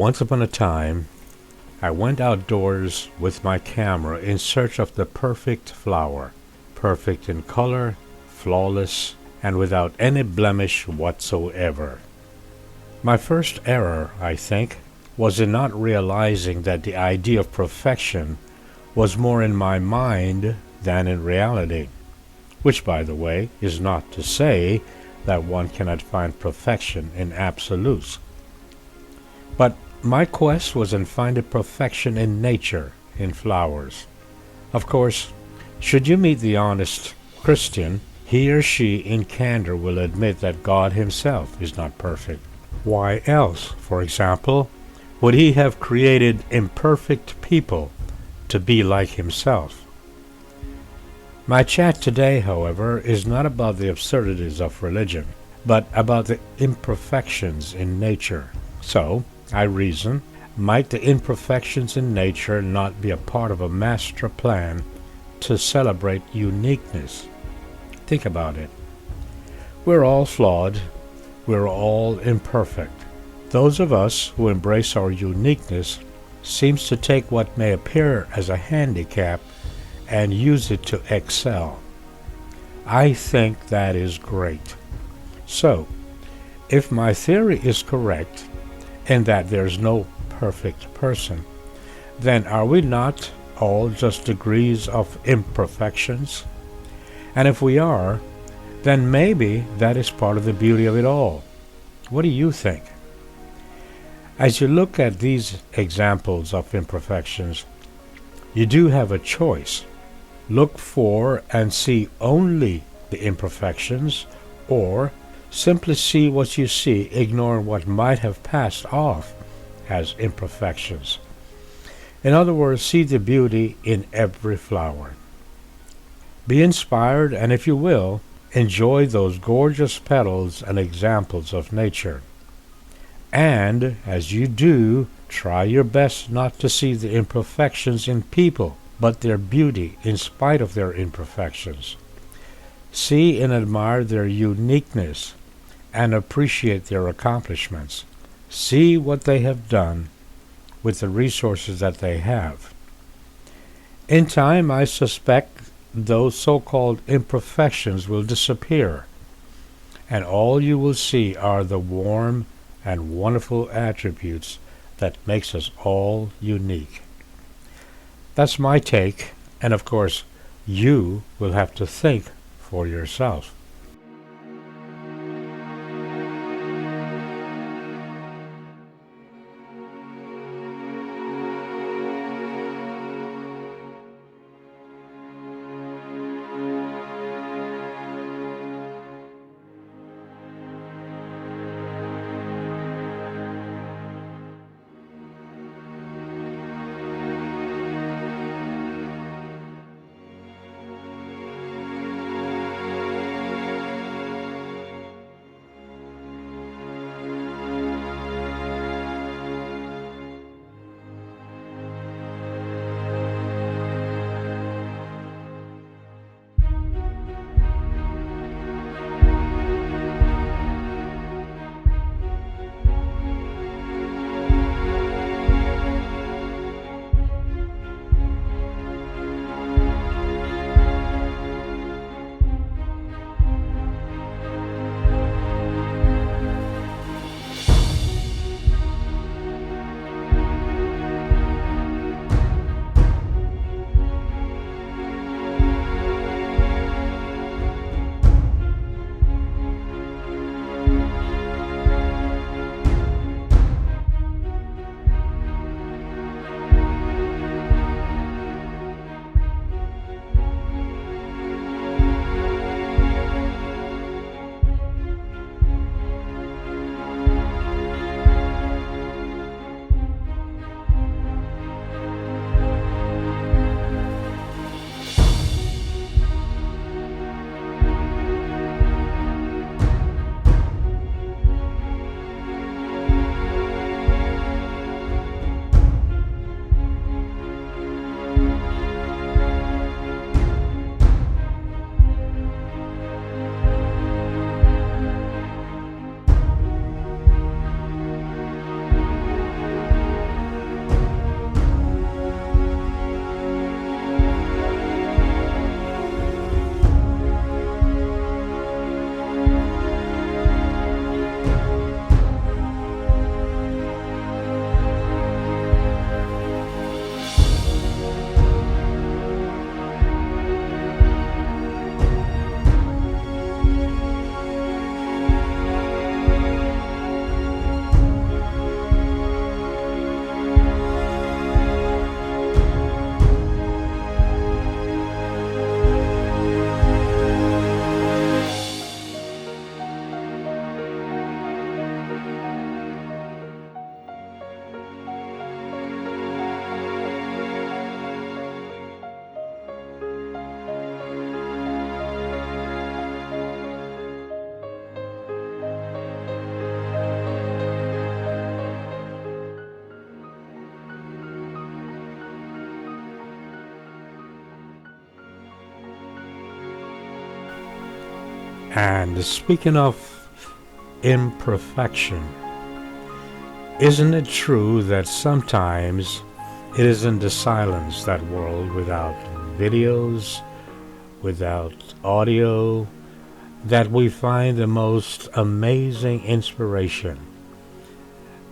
Once upon a time, I went outdoors with my camera in search of the perfect flower, perfect in color, flawless, and without any blemish whatsoever. My first error, I think, was in not realizing that the idea of perfection was more in my mind than in reality, which, by the way, is not to say that one cannot find perfection in absolutes. But my quest was in finding perfection in nature, in flowers. Of course, should you meet the honest Christian, he or she in candor will admit that God himself is not perfect. Why else, for example, would he have created imperfect people to be like himself? My chat today, however, is not about the absurdities of religion, but about the imperfections in nature. So, I reason, might the imperfections in nature not be a part of a master plan to celebrate uniqueness? Think about it. We're all flawed. We're all imperfect. Those of us who embrace our uniqueness seems to take what may appear as a handicap and use it to excel. I think that is great. So, if my theory is correct, and that there's no perfect person, then are we not all just degrees of imperfections? And if we are, then maybe that is part of the beauty of it all. What do you think? As you look at these examples of imperfections, you do have a choice. Look for and see only the imperfections, or simply see what you see, ignoring what might have passed off as imperfections. In other words, see the beauty in every flower. Be inspired, and if you will, enjoy those gorgeous petals and examples of nature. And, as you do, try your best not to see the imperfections in people, but their beauty in spite of their imperfections. See and admire their uniqueness, and appreciate their accomplishments. See what they have done with the resources that they have. In time, I suspect those so-called imperfections will disappear, and all you will see are the warm and wonderful attributes that makes us all unique. That's my take, and of course, you will have to think for yourself. And speaking of imperfection, isn't it true that sometimes it is in the silence, that world without videos, without audio, that we find the most amazing inspiration?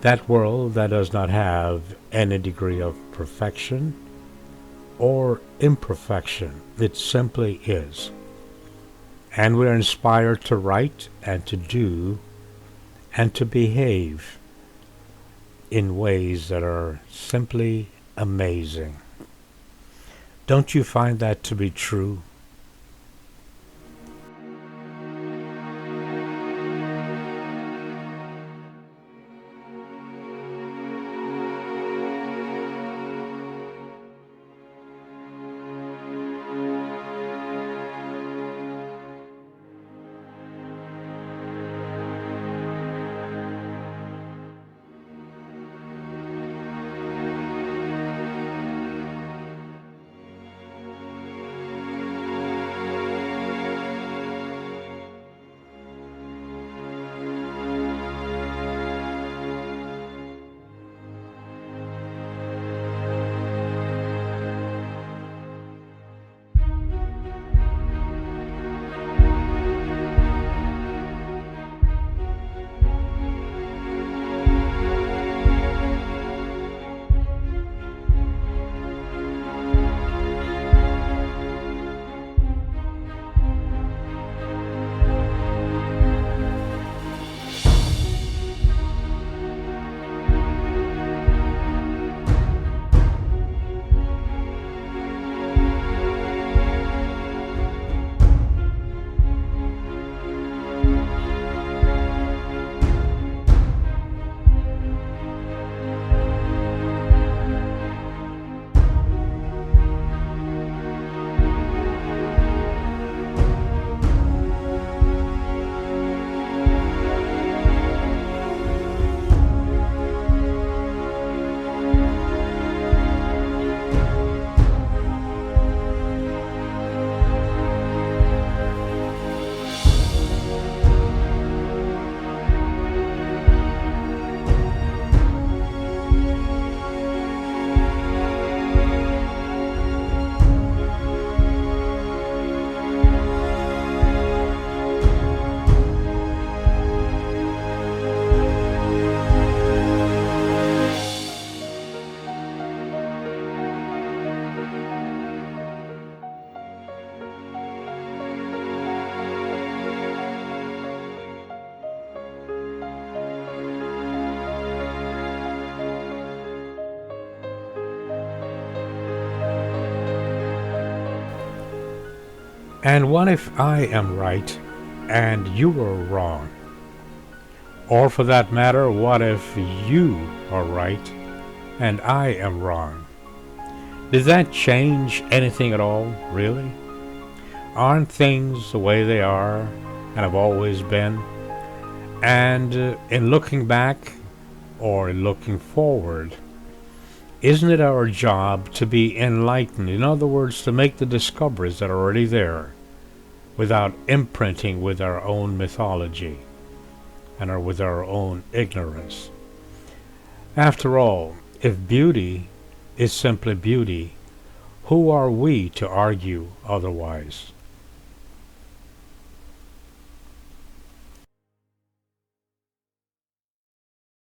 That world that does not have any degree of perfection or imperfection. It simply is. And we are inspired to write and to do and to behave in ways that are simply amazing. Don't you find that to be true? And what if I am right and you are wrong? Or for that matter, what if you are right and I am wrong? Does that change anything at all, really? Aren't things the way they are and have always been? And in looking back or in looking forward, isn't it our job to be enlightened? In other words, to make the discoveries that are already there without imprinting with our own mythology and or with our own ignorance. After all, if beauty is simply beauty, who are we to argue otherwise?